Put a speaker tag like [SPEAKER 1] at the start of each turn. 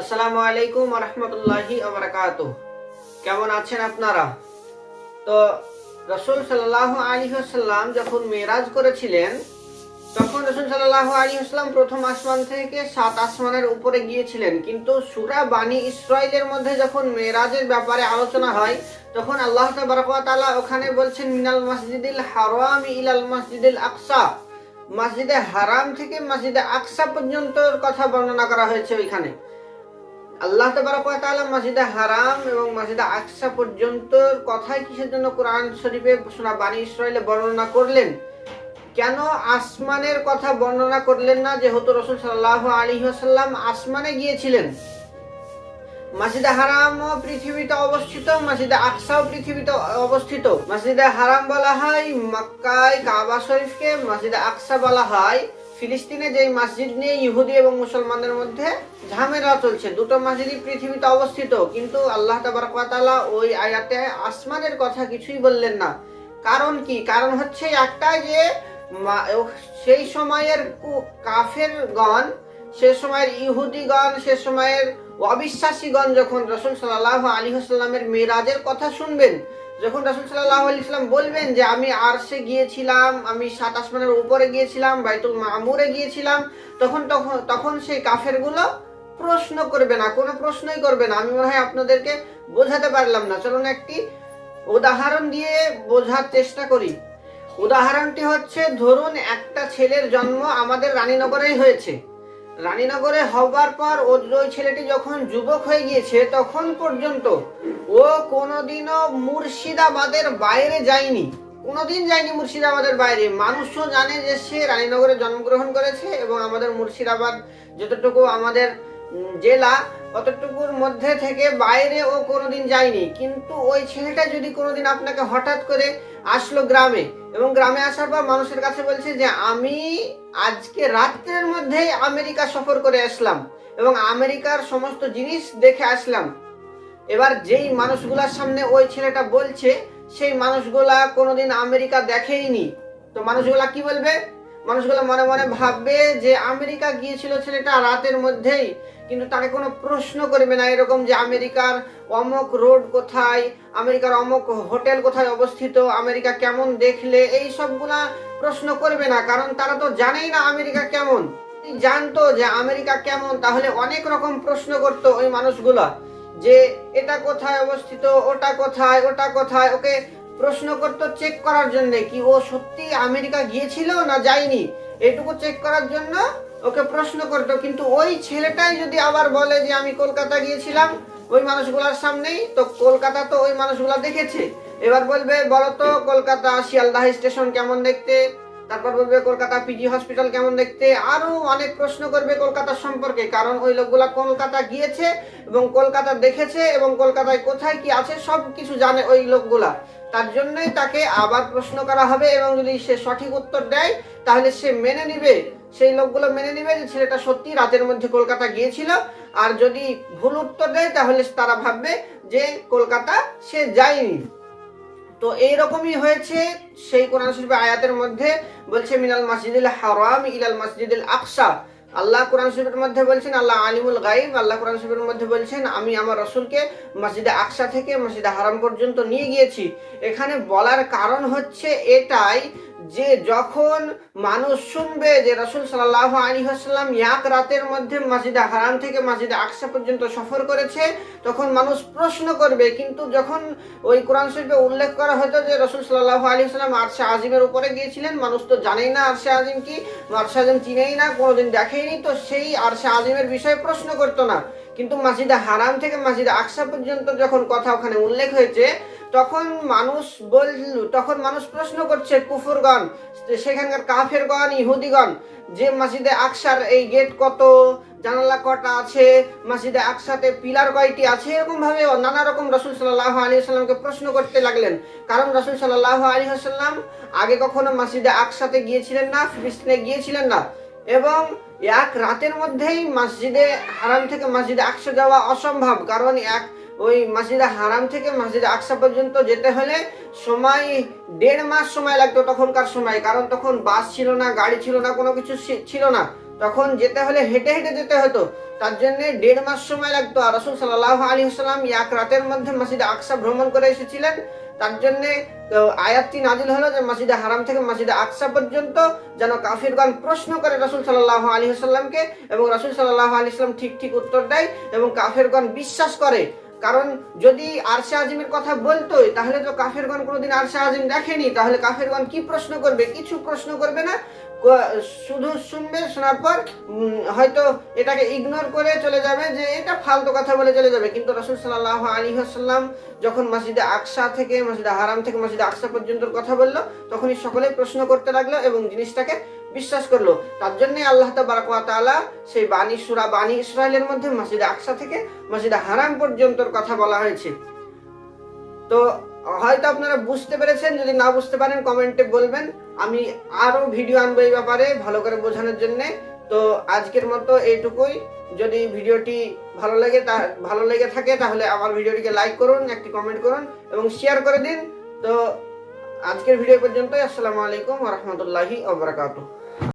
[SPEAKER 1] আসসালামু আলাইকুম ওয়া রাহমাতুল্লাহি ওয়া বারাকাতুহু। কেমন আছেন আপনারা? তো রাসূল সাল্লাল্লাহু আলাইহি ওয়াসাল্লাম যখন মেরাজ করেছিলেন, তখন রাসূল সাল্লাল্লাহু আলাইহি ওয়াসাল্লাম প্রথম আসমান থেকে 7 আসমানের উপরে গিয়েছিলেন। কিন্তু সূরা বানী ইসরাঈলের মধ্যে যখন মেরাজের ব্যাপারে আলোচনা হয়, তখন আল্লাহ তাবারক ওয়া তাআলা ওখানে বলছেন মিনাল মাসজিদিল হারাম ইলাল মাসজিদিল আকসা। মসজিদে হারাম থেকে মসজিদে আকসা পর্যন্ত কথা বর্ণনা করা হয়েছে। ওইখানে আল্লাহ তাবারক ওয়া তাআলা মসজিদে হারাম এবং মসজিদে আকসা পর্যন্ত কথাই কিসের জন্য কোরআন শরীফে সূরা বানী ইসরাঈলে বর্ণনা করলেন? কেন আসমানের কথা বর্ণনা করলেন না? যেহেতু রাসূল সাল্লাল্লাহু আলাইহি ওয়াসাল্লাম আসমানে গিয়েছিলেন। মসজিদে হারামও পৃথিবীতে অবস্থিত, মসজিদে আকসাও পৃথিবীতে অবস্থিত। মসজিদে হারাম বলা হয় মক্কায় কাবা শরীফকে, মসজিদে আকসা বলা হয় ফিলিস্তিনে, যেই মসজিদ নিয়ে ইহুদি এবং মুসলমানদের মধ্যে ঝামেলা চলছে। দুটো মসজিদই পৃথিবীতে অবস্থিত, কিন্তু আল্লাহ তাবারক ওয়া তাআলা ওই আয়াতে আসমানের কথা কিছুই বললেন না। কারণ কি? কারণ হচ্ছে একটাই, যে সেই সময়ের কাফেরগণ, সে সময়ের ইহুদিগণ, সে সময়ের অবিশ্বাসীগণ যখন রাসূল সাল্লাল্লাহু আলাইহি ওয়াসাল্লামের মেরাজের কথা শুনবেন, যখন রাসূল সাল্লাল্লাহু আলাইহি ওয়াসাল্লাম বলবেন যে আমি আরশে গিয়েছিলাম, আমি 7 আসমানের উপরে গিয়েছিলাম, বাইতুল মামুরে গিয়েছিলাম, তখন সেই কাফেরগুলো প্রশ্ন করবে না, কোনো প্রশ্নই করবে না। আমি মনে হয় আপনাদেরকে বোঝাতে পারলাম না। চলুন একটি উদাহরণ দিয়ে বোঝার চেষ্টা করি। উদাহরণটি হচ্ছে, ধরুন একটা ছেলের জন্ম আমাদের রানীনগরেই হয়েছে। রানীনগরে হবার পর ওই ছেলেটি যখন যুবক হয়ে গিয়েছে, তখন পর্যন্ত ও কোনোদিনও মুর্শিদাবাদের বাইরে যায়নি, কোনোদিন যায়নি মুর্শিদাবাদের বাইরে। মানুষও জানে যে সে রানীনগরে জন্মগ্রহণ করেছে, এবং আমাদের মুর্শিদাবাদ যতটুকু আমাদের জেলা, অতটুকুর মধ্যে থেকে বাইরে ও কোনোদিন যায়নি। কিন্তু ওই ছেলেটা যদি কোনোদিন আপনাকে হঠাৎ করে আসলো গ্রামে, এবং গ্রামে আসার পর মানুষের কাছে বলছে যে আমি আজকে রাত্রের মধ্যেই আমেরিকা সফর করে আসলাম এবং আমেরিকার সমস্ত জিনিস দেখে আসলাম। এবার যেই মানুষগুলার সামনে ওই ছেলেটা বলছে, সেই মানুষগুলা কোনোদিন আমেরিকা দেখেইনি। তো মানুষগুলা কি বলবে? মানুষগুলো মনে মনে ভাববে যে আমেরিকা গিয়েছিল ছেলেটা রাতের মধ্যেই, কিন্তু তাকে কোনো প্রশ্ন করবে না এরকম যে আমেরিকার অমুক রোড কোথায়, আমেরিকার অমুক হোটেল কোথায় অবস্থিত, আমেরিকা কেমন দেখলে, এই সবগুলা প্রশ্ন করবে না। কারণ তারা তো জানেই না আমেরিকা কেমন। জানতো যে আমেরিকা কেমন, তাহলে অনেক রকম প্রশ্ন করতো ওই মানুষগুলা, যে এটা কোথায় অবস্থিত, ওটা কোথায়, ওটা কোথায়। ওকে প্রশ্ন করতো চেক করার জন্য কি ও সত্যি আমেরিকা গিয়েছিল না যায়নি, এটুকু চেক করার জন্য ওকে প্রশ্ন করতো। কিন্তু ওই ছেলেটাই যদি আবার বলে যে আমি কলকাতা গিয়েছিলাম ওই মানুষগুলোর সামনেই, তো কলকাতা তো ওই মানুষগুলা দেখেছে। এবার বলবে বলো তো কলকাতা শিয়ালদাহ স্টেশন কেমন দেখতে, তারপর বলবে কলকাতা পিজি হসপিটাল কেমন দেখতে, আরো অনেক প্রশ্ন করবে কলকাতা সম্পর্কে। কারণ ওই লোকগুলা কলকাতা গিয়েছে এবং কলকাতা দেখেছে এবং কলকাতায় কোথায় কি আছে সব কিছু জানে ওই লোকগুলা। তার জন্যই তাকে আবার প্রশ্ন করা হবে, এবং যদি সে সঠিক উত্তর দেয় তাহলে সে মেনে নিবে, সেই লোকগুলো মেনে নিবে যে ছেলেটা সত্যি রাতের মধ্যে কলকাতা গিয়েছিল। আর যদি ভুল উত্তর দেয় তাহলে তারা ভাববে যে কলকাতা সে যায়নি। তো এইরকমই হয়েছে। সেই কোরআন শরীফের আয়াতের মধ্যে বলছে মিনাল মাসজিদিল হারাম ইলাল মাসজিদিল আকসা। আল্লাহ কোরআন শরীফের মধ্যে বলছেন আল্লাহ আলিমুল গায়ব। আল্লাহ কোরআন শরীফের মধ্যে বলছেন আমি আমার রাসূলকে মসজিদে আকসা থেকে মসজিদে হারাম পর্যন্ত নিয়ে গিয়েছি। এখানে বলার কারণ হচ্ছে এটাই, যে যখন মানুষ শুনবে যে রাসূল সাল্লাল্লাহু আলাইহি ওয়াসাল্লাম এক রাতের মধ্যে মসজিদে হারাম থেকে মসজিদে আকসা পর্যন্ত সফর করেছে, তখন মানুষ প্রশ্ন করবে। কিন্তু যখন ওই কোরআন শরীফে উল্লেখ করা হতো যে রাসূল সাল্লাল্লাহু আলাইহি ওয়াসাল্লাম আরশে আজিমের উপরে গিয়েছিলেন, মানুষ তো জানেই না আরশে আজিম কি, আরশে আজিম চিনেই না, কোনোদিন দেখেইনি, তো সেই আরশে আজিমের বিষয়ে প্রশ্ন করতো না। কিন্তু মসজিদে হারাম থেকে মসজিদে আকসা পর্যন্ত যখন কথা ওখানে উল্লেখ হয়েছে, তখন মানুষ প্রশ্ন করছে, কুফরগণ, সেখানকার কাফেরগণ, ইহুদিগণ, যে মসজিদে আকসার এই গেট কত, জানালা কটা আছে, মসজিদে আকসাতে পিলার কয়টি আছে, এরকম ভাবে নানা রকম রাসূল সাল্লাল্লাহু আলাইহি ওয়াসাল্লামকে প্রশ্ন করতে লাগলেন। কারণ রাসূল সাল্লাল্লাহু আলাইহি ওয়াসাল্লাম আগে কখনো মসজিদে আকসাতে গিয়েছিলেন না, ফিলিস্তিনে গিয়েছিলেন না, এবং এক রাতের মধ্যেই মসজিদে হারাম থেকে মসজিদে আকসা যাওয়া অসম্ভব। কারণ ওই মসজিদে হারাম থেকে মসজিদে আকসা পর্যন্ত যেতে হলে সময় 1.5 মাস সময় লাগতো তখনকার সময়। কারণ তখন বাস ছিল না, গাড়ি ছিল না, কোনো কিছু ছিল না, তখন যেতে হলে হেঁটে হেঁটে যেতে হতো। তার জন্য 1.5 মাস সময় লাগতো। আর রাসূল সাল্লাল্লাহু আলাইহি ওয়াসাল্লাম এক রাতের মধ্যে মসজিদে আকসা ভ্রমণ করে এসেছিলেন। তার জন্য আয়াতটি নাজিল হলো যে মসজিদে হারাম থেকে মসজিদে আকসা পর্যন্ত যেন কাফিরগণ প্রশ্ন করে রাসূল সাল্লাল্লাহু আলাইহি ওয়াসাল্লামকে, এবং রাসূল সাল্লাল্লাহু আলাইহি ওয়াসাল্লাম ঠিক ঠিক উত্তর দেয় এবং কাফিরগণ বিশ্বাস করে। কারণ যদি আরশে আজিমের কথা বলতোই তাহলে তো কাফিরগণ কোনোদিন আরশে আজিম দেখেনি, তাহলে কাফিরগণ কি প্রশ্ন করবে? কিছু প্রশ্ন করবে না, শুধু শুনবে, শোনার পর হয়তো এটাকে ইগনোর করে চলে যাবে যে এটা ফালতু কথা বলে চলে যাবে। কিন্তু রাসূল সাল্লাল্লাহু আলাইহি ওয়াসাল্লাম যখন মসজিদে আকসা থেকে মসজিদে হারাম থেকে মসজিদে আকসা পর্যন্ত কথা বললো, তখনই সকলেই প্রশ্ন করতে লাগলো এবং জিনিসটাকে বিশ্বাস করলো। তার জন্যই আল্লাহ তাবারক ওয়া তাআলা সেই সূরা বানী ইসরাইলের মধ্যে মসজিদে আকসা থেকে মসজিদে হারাম পর্যন্ত কথা বলা হয়েছে। তো হয়তো আপনারা বুঝতে পেরেছেন, যদি না বুঝতে পারেন কমেন্টে বলবেন, আমি আরো ভিডিও আনবো এই ব্যাপারে ভালো করে বোঝানোর জন্য। তো আজকের মতো এইটুকুই। যদি ভিডিওটি ভালো লেগে থাকে তাহলে আমার ভিডিওটিকে লাইক করুন, একটি কমেন্ট করুন এবং শেয়ার করে দিন। তো আজকের ভিডিও পর্যন্তই। আসসালামু আলাইকুম ওয়া রাহমাতুল্লাহি ওয়া বারাকাতুহু।